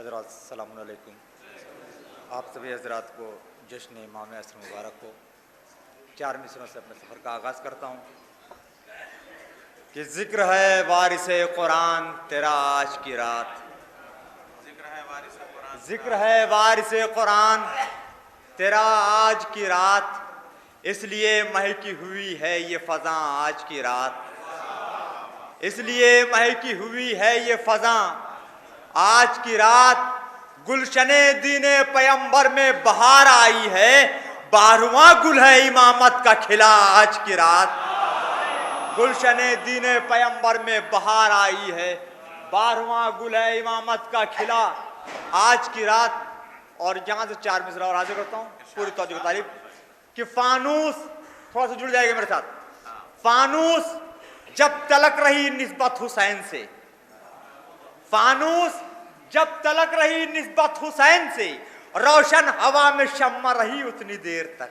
हज़रात अस्सलाम वालेकुम। आप सभी हज़रात को जश्न इमाम असर मुबारक हो। 4 मिसरों से अपने सफ़र का आगाज़ करता हूँ कि ज़िक्र है वारिस कुरान तेरा आज की रात, ज़िक्र है वारिस कुरान तेरा आज की रात, इसलिए महकी हुई है ये फ़ज़ा आज की रात, इसलिए महकी हुई है ये फ़ज़ा आज की रात। गुलशने दीने पैगंबर में बहार आई है, 12वां गुल है इमामत का खिला आज की रात। गुलशने दीने पैगंबर में बहार आई है, 12वां गुल है इमामत का खिला आज की रात। और यहाँ से 4 मिसरा और हाजिर करता हूँ पूरी तौजीह तारीफ कि फानूस, थोड़ा सा जुड़ जाएगा मेरे साथ। फानूस जब तलक रही निस्बत हुसैन से, फानूस जब तलक रही निस्बत हुसैन से, रोशन हवा में शम्मा रही उतनी देर तक।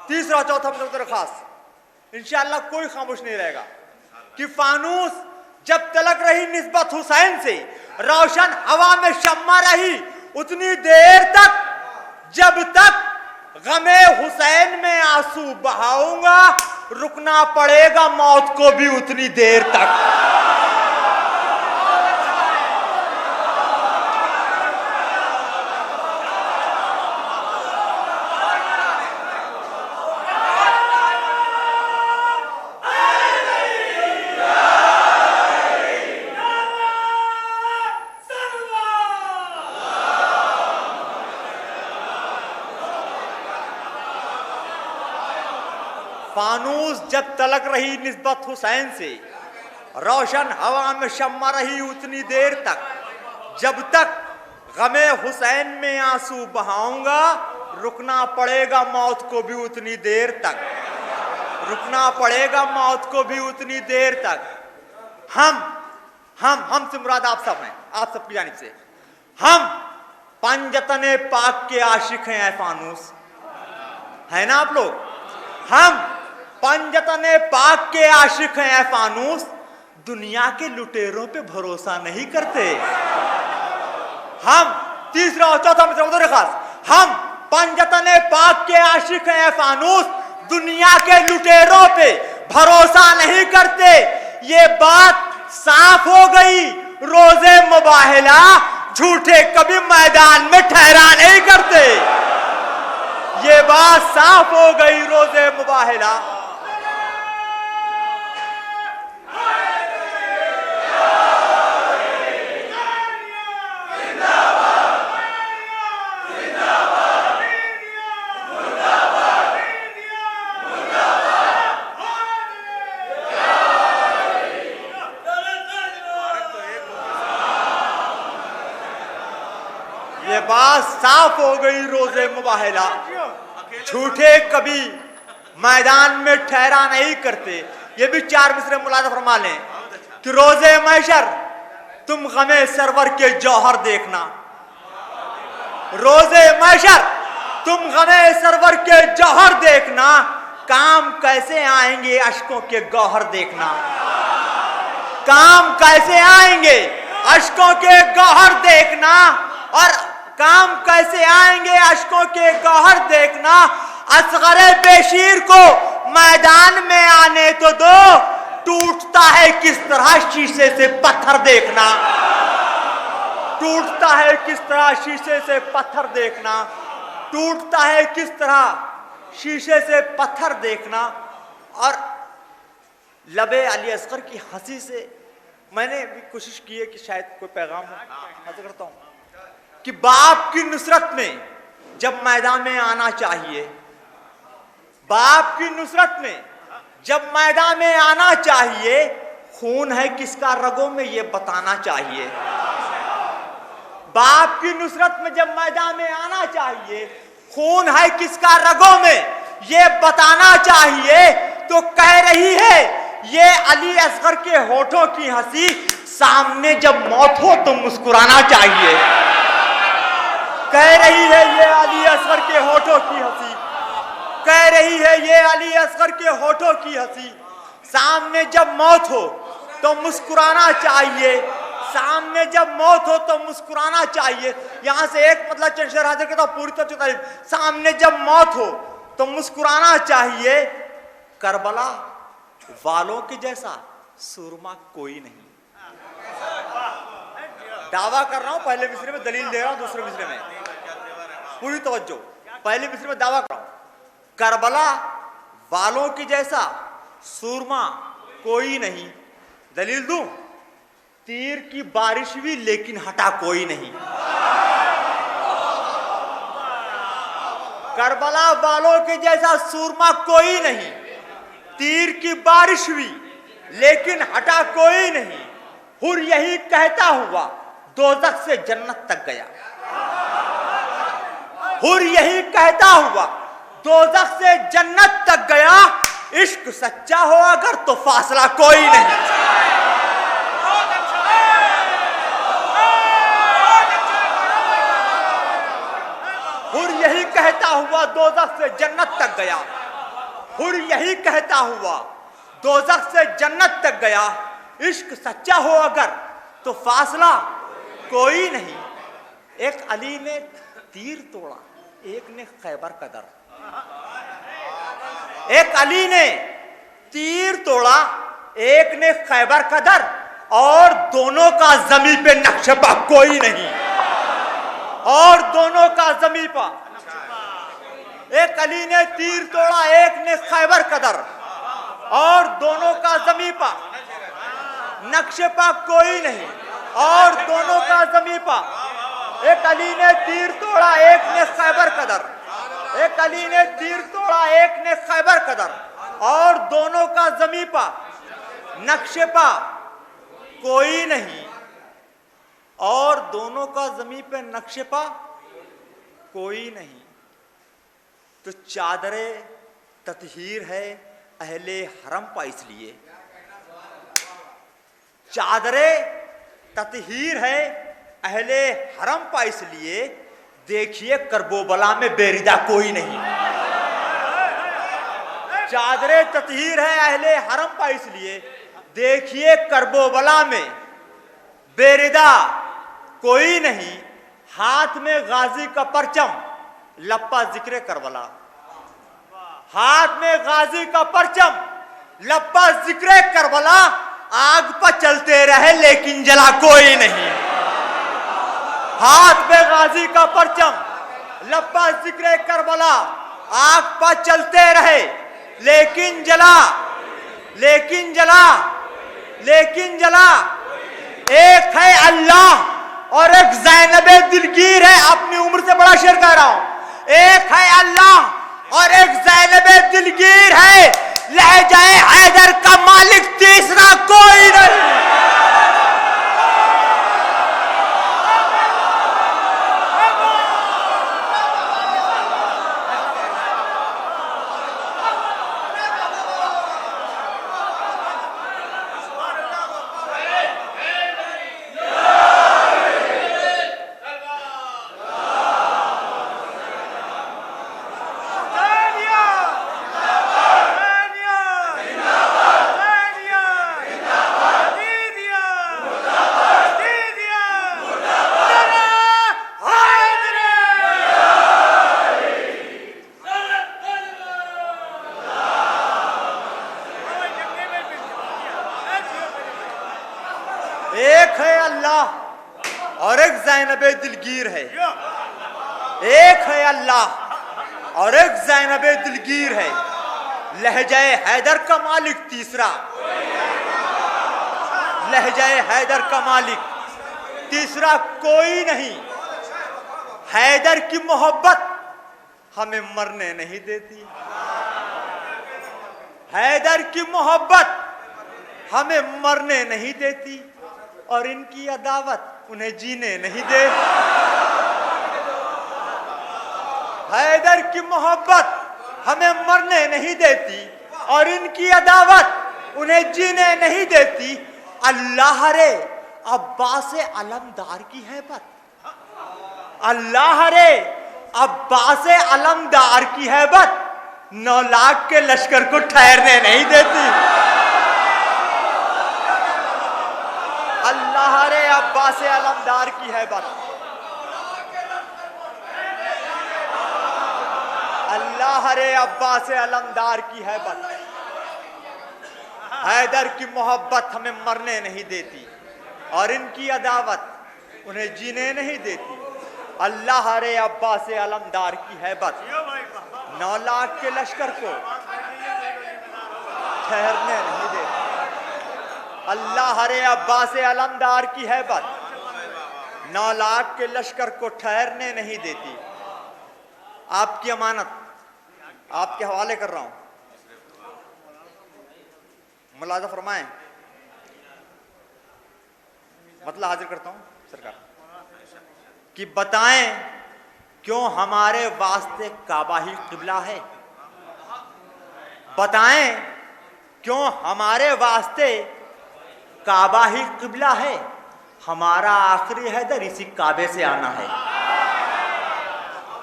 तीसरा चौथा मतलब खास इंशाअल्लाह कोई खामोश नहीं रहेगा कि फानूस जब तलक रही निस्बत हुसैन से, रोशन हवा में शम्मा रही उतनी देर तक, जब तक गमे हुसैन में आंसू बहाऊंगा रुकना पड़ेगा मौत को भी उतनी देर तक। फानूस जब तलक रही निस्बत हुसैन से, रोशन हवा में शम्मा रही उतनी देर तक, जब तक गमे हुसैन में आंसू बहाऊंगा रुकना पड़ेगा मौत को भी उतनी देर तक, रुकना पड़ेगा मौत को भी उतनी देर तक। हम से मुराद आप सब हैं, आप सबकी जानिब से। हम पंजतने पाक के आशिक हैं ऐ फानूस, है ना आप लोग? हम पंजतने पाक के आशिक हैं ऐ फानूस, दुनिया के लुटेरों पे भरोसा नहीं करते। हम तीसरा और चौथा मतलब खास, हम पंजतने पाक के आशिक हैं ऐ फानूस, दुनिया के लुटेरों पे भरोसा नहीं करते। ये बात साफ हो गई रोजे मुबाहिला, झूठे कभी मैदान में ठहरा नहीं करते। ये बात साफ हो गई रोजे मुबाहिला। ये बात साफ हो गई रोजे मुबाहिला, झूठे कभी मैदान में ठहरा नहीं करते। ये भी 4 मिसरे मुलाजा फरमा लें कि रोजे महशर तुम गमे सरवर के जौहर देखना, रोजे महशर तुम गमे सरवर के जौहर देखना, काम कैसे आएंगे अश्कों के गौहर देखना, काम कैसे आएंगे अश्कों के गौहर देखना, और काम कैसे आएंगे अश्कों के गौहर देखना। असगरे बेशीर को मैदान में आने तो दो, टूटता है किस तरह शीशे से पत्थर देखना, टूटता है किस तरह शीशे से पत्थर देखना, टूटता है किस तरह शीशे से पत्थर देखना। और लबे अली असगर की हंसी से मैंने भी कोशिश की है कि शायद कोई पैगाम हासिल करता हूं कि बाप की नुसरत में जब मैदान में आना चाहिए, बाप की नुसरत में जब मैदान में आना चाहिए, खून है किसका रगों में ये बताना चाहिए। बाप की नुसरत में जब मैदान में आना चाहिए, खून है किसका रगों में ये बताना चाहिए। तो कह रही है ये अली असगर के होठों की हंसी, सामने जब मौत हो तो मुस्कुराना चाहिए। कह रही है ये अली असगर के होठों की हंसी, कह रही है ये अली असगर के होठों की हंसी, सामने जब मौत हो तो मुस्कुराना चाहिए। सामने जब मौत हो तो मुस्कुराना चाहिए। यहां से एक मतलब चंद्रशेखर हाजिर कहता पूरी तरह तारीफ, सामने जब मौत हो तो मुस्कुराना चाहिए, करबला वालों के जैसा सुरमा कोई नहीं। दावा कर रहा हूं, पहले मिसरे में दलील दे रहा हूं, दूसरे मिसरे में पूरी तवज्जो। पहले मिसरे में दावा कर रहा हूं, करबला वालों की जैसा सूरमा कोई नहीं। दलील दूं, तीर की बारिश हुई लेकिन हटा कोई नहीं। करबला वालों के जैसा सूरमा कोई नहीं, तीर की बारिश हुई लेकिन हटा कोई नहीं। हुर यही कहता हुआ दोज़ख से जन्नत तक गया, हुर यही कहता हुआ दोज़ख से जन्नत तक गया। इश्क सच्चा हो अगर तो फासला कोई नहीं। हुर यही कहता हुआ दोज़ख से जन्नत तक गया, हुर यही कहता हुआ दोज़ख से जन्नत तक गया। इश्क सच्चा हो अगर तो फासला कोई नहीं। एक अली ने तीर तोड़ा, एक ने खैबर का दर। एक अली ने तीर तोड़ा, एक ने खैबर का दर, और दोनों का जमीन पे नक्शा कोई नहीं, और दोनों का जमीन पर। एक अली ने तीर तोड़ा, एक ने खैबर का दर, और दोनों का जमीन पर नक्शे पा कोई नहीं, और दोनों का जमीन पर। एक अली ने तीर तोड़ा, एक ने खैबर का दर। एक अली ने तीर तोड़ा, एक ने खैबर का दर, और दोनों का जमीन पर नक्शे पा कोई नहीं, और दोनों का जमीन पे नक्शे पा कोई नहीं। तो चादरे ततहीर है अहले हरम पा, इसलिए चादरे ततहीर है अहले हरम पा, इसलिए देखिए करबोबला में बेरिदा कोई नहीं। चादरे ततहीर है अहले हरम पा, इसलिए देखिए करबोबला में बेरिदा कोई नहीं। हाथ में गाजी का परचम, लप्पा जिक्र करबला। हाथ में गाजी का परचम, लप्पा जिक्र करबला। आग पर चलते रहे लेकिन जला कोई नहीं। हाथ में गाजी का परचम, लप्पा जिक्र करबला। आग पर चलते रहे लेकिन जला, लेकिन जला, लेकिन जला। एक है अल्लाह और एक ज़ैनबे दिलगीर है। अपनी उम्र से बड़ा शेर कह रहा हूं। एक है अल्लाह और एक ज़ैनबे दिलगीर है, लहजाए हैदर का मालिक तीसरा कोई नहीं। एक है अल्लाह और एक ज़ैनबे दिलगीर है। एक है अल्लाह और एक ज़ैनबे दिलगीर है, लहजाए हैदर का मालिक तीसरा। लहजाए हैदर का मालिक तीसरा कोई नहीं। हैदर की मोहब्बत हमें मरने नहीं देती। हैदर की मोहब्बत हमें मरने नहीं देती, और इनकी अदावत उन्हें जीने नहीं दे। हैदर की मोहब्बत हमें मरने नहीं देती, और इनकी अदावत उन्हें जीने नहीं देती। अल्लाह रे अब्बास अलमदार की हैबत, अल्लाह रे अब्बास अलमदार की हैबत 9 लाख के लश्कर को ठहरने नहीं देती। अल्लाह रे अब्बास अलमदार की हैबत, अल्लाह रे अब्बास अलमदार की हैबत। हैदर की मोहब्बत हमें मरने नहीं देती और इनकी अदावत उन्हें जीने नहीं देती। अल्लाह रे अब्बास अलमदार की हैबत 9 लाख के लश्कर को ठहरने नहीं देती। अल्लाह रे अब्बास अलमदार की हैबत 9 लाख के लश्कर को ठहरने नहीं देती। आपकी अमानत आपके हवाले कर रहा हूं, मुलाजा फरमाएं। मतलब हाजिर करता हूं सरकार कि बताएं क्यों हमारे वास्ते काबा ही किबला है। बताएं क्यों हमारे वास्ते काबा ही किबला है। हमारा आखिरी हैदर इसी काबे से आना है।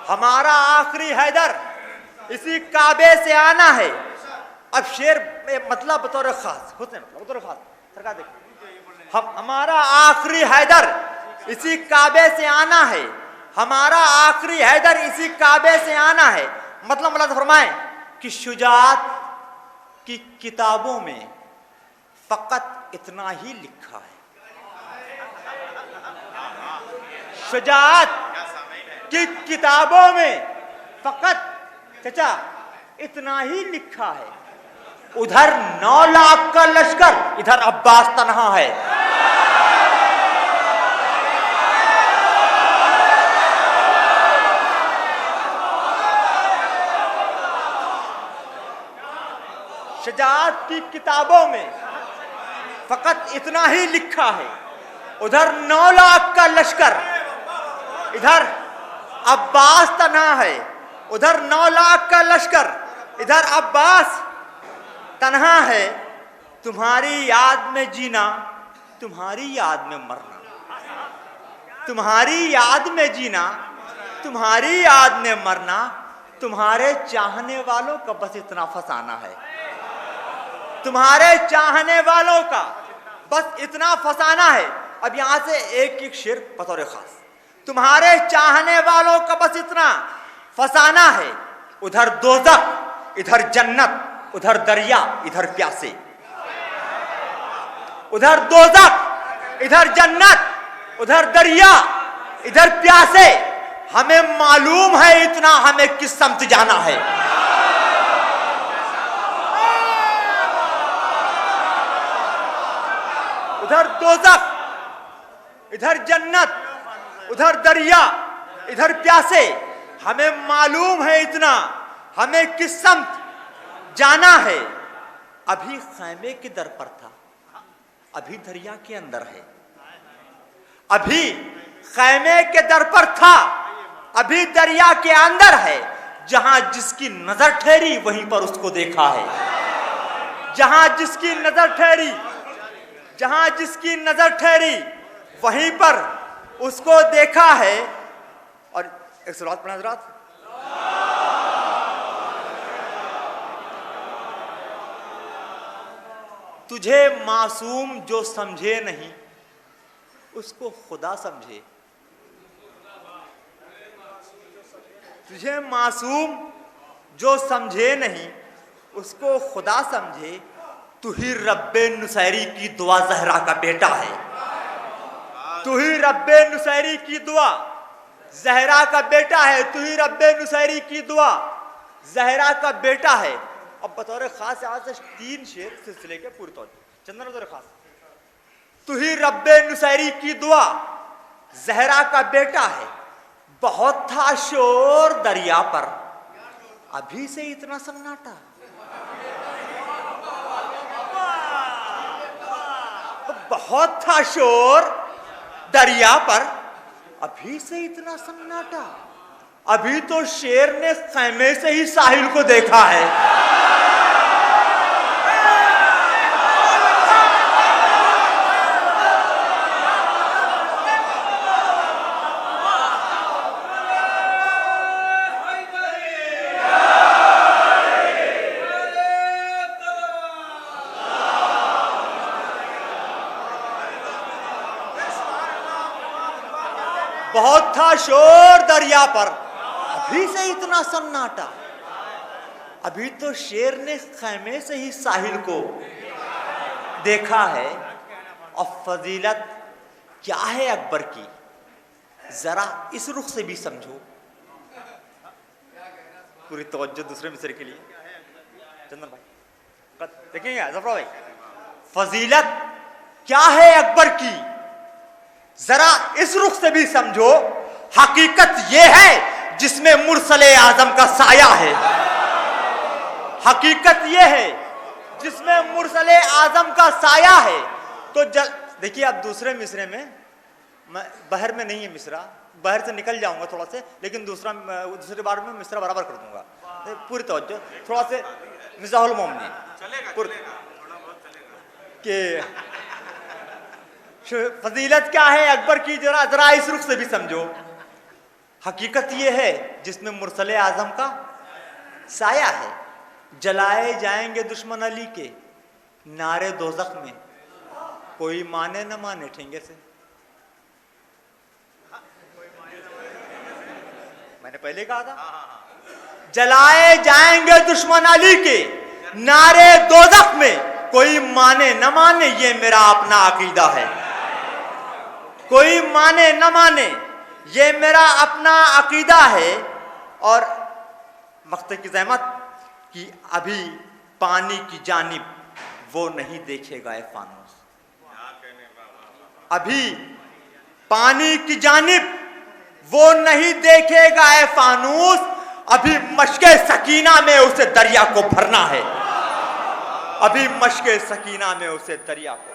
हमारा आखिरी हैदर इसी काबे से आना है। अब शेर मतलब बतौर खास हुस्न बतौर खास सरकार देखो, हमारा आखिरी हैदर इसी काबे से आना है। हमारा आखिरी हैदर इसी काबे से आना है। मतलब मुलाज़ा फरमाएं कि शुजाअत की किताबों में फकत इतना ही लिखा है। शुजाअत की किताबों में फकत चचा इतना ही लिखा है। उधर 9 लाख का लश्कर, इधर अब्बास तन्हा है। शुजाअत की किताबों में फकत इतना ही लिखा है। उधर 9 लाख का लश्कर, इधर अब्बास तन्हा है। उधर 9 लाख का लश्कर, इधर अब्बास तन्हा है। तुम्हारी याद में जीना, तुम्हारी याद में मरना। तुम्हारी याद में जीना, तुम्हारी याद में मरना। तुम्हारे चाहने वालों का बस इतना फसाना है। तुम्हारे चाहने वालों का बस इतना फसाना है। अब यहां से एक शेर बतौर खास, तुम्हारे चाहने वालों का बस इतना फसाना है। उधर दोज़ख, इधर जन्नत, उधर दरिया, इधर प्यासे। उधर दोज़ख, इधर जन्नत, उधर दरिया, इधर प्यासे। हमें मालूम है इतना, हमें किस समत जाना है। उधर दोज़ख, इधर जन्नत, उधर दरिया, इधर प्यासे। हमें मालूम है इतना, हमें किस समत जाना है। अभी खैमे के दर पर था, अभी दरिया के अंदर है। अभी खैमे के दर पर था, अभी दरिया के अंदर है। जहां जिसकी नजर ठहरी वहीं पर उसको देखा है। जहां जिसकी नजर ठहरी, जहां जिसकी नजर ठहरी वहीं पर उसको देखा है। और एक सलात पढ़ा हज़रात। तुझे मासूम जो समझे नहीं उसको खुदा समझे। तुझे मासूम जो समझे नहीं उसको खुदा समझे। तू ही रब्बे नुसैरी की दुआ ज़हरा का बेटा है। तू ही रब्बे नुसैरी की दुआ ज़हरा का बेटा है। तू ही रब्बे नुसैरी की दुआ ज़हरा का बेटा है। अब बतौर खास आज से 3 शेर सिलसिले के पूरे तौर चंदन बतौर खास। तू ही रब्बे नुसैरी की दुआ ज़हरा का बेटा है। बहुत था शोर दरिया पर, अभी से इतना सन्नाटा। बहुत था शोर दरिया पर, अभी से इतना सन्नाटा। अभी तो शेर ने खैमे से ही साहिल को देखा है। बहुत था शोर दरिया पर, अभी से इतना सन्नाटा। अभी तो शेर ने खैमे से ही साहिल को देखा है। और फजीलत क्या है अकबर की, जरा इस रुख से भी समझो। पूरी तवज्जो दूसरे मिसरे के लिए। चंदन भाई देखेंगे, जफरा भाई, फजीलत क्या है अकबर की, जरा इस रुख से भी समझो। हकीकत यह है जिसमें मुरसले आजम का साया है। हकीकत यह है जिसमें मुरसले आजम का साया है। तो देखिए अब दूसरे मिसरे में, बहर में नहीं है मिसरा, बहर से निकल जाऊंगा थोड़ा से, लेकिन दूसरे बार में मिसरा बराबर कर दूंगा। पूरी तवज्जो, थोड़ा से मिजाहुल मोमनी के फजीलत क्या है अकबर की, जरा इस रुख से भी समझो। हकीकत यह है जिसमें मुरसले आजम का साया है। जलाए जाएंगे दुश्मन अली के नारे दोज़ख में, कोई माने न माने ठेंगे से। मैंने पहले कहा था, जलाए जाएंगे दुश्मन अली के नारे दोज़ख में, कोई माने न माने ये मेरा अपना अकीदा है। कोई माने न माने ये मेरा अपना अकीदा है। और मख्ते की ज़हमत कि अभी पानी की जानिब वो नहीं देखेगा ए फानूस। अभी पानी की जानिब वो नहीं देखेगा ए फानूस। अभी मशके सकीना में उसे दरिया को भरना है। अभी मशके सकीना में उसे दरिया को